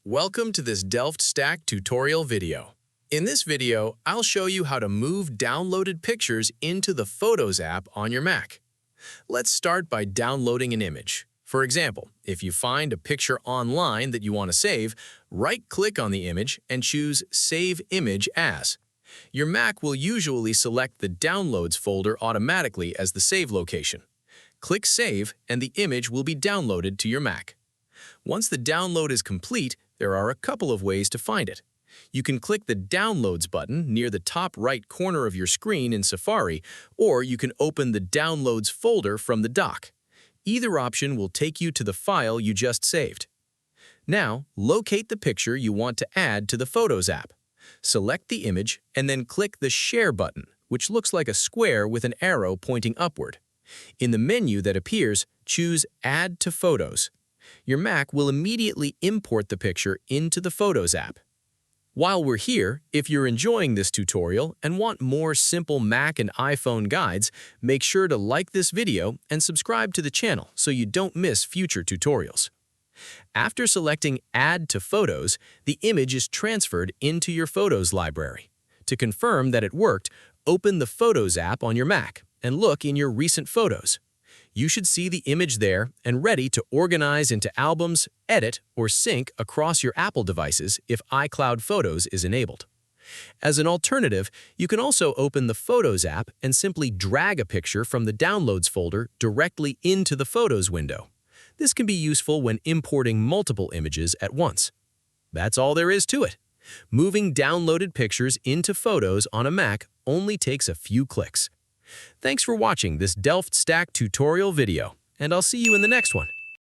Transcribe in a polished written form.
Welcome to this Delft Stack tutorial video. In this video, I'll show you how to move downloaded pictures into the Photos app on your Mac. Let's start by downloading an image. For example, if you find a picture online that you want to save, right-click on the image and choose Save Image As. Your Mac will usually select the Downloads folder automatically as the save location. Click Save and the image will be downloaded to your Mac. Once the download is complete, there are a couple of ways to find it. You can click the Downloads button near the top right corner of your screen in Safari, or you can open the Downloads folder from the dock. Either option will take you to the file you just saved. Now, locate the picture you want to add to the Photos app. Select the image and then click the Share button, which looks like a square with an arrow pointing upward. In the menu that appears, choose Add to Photos. Your Mac will immediately import the picture into the Photos app. While we're here, if you're enjoying this tutorial and want more simple Mac and iPhone guides, make sure to like this video and subscribe to the channel so you don't miss future tutorials. After selecting Add to Photos, the image is transferred into your Photos library. To confirm that it worked, open the Photos app on your Mac and look in your recent photos. You should see the image there and ready to organize into albums, edit, or sync across your Apple devices if iCloud Photos is enabled. As an alternative, you can also open the Photos app and simply drag a picture from the Downloads folder directly into the Photos window. This can be useful when importing multiple images at once. That's all there is to it. Moving downloaded pictures into Photos on a Mac only takes a few clicks. Thanks for watching this Delft Stack tutorial video, and I'll see you in the next one.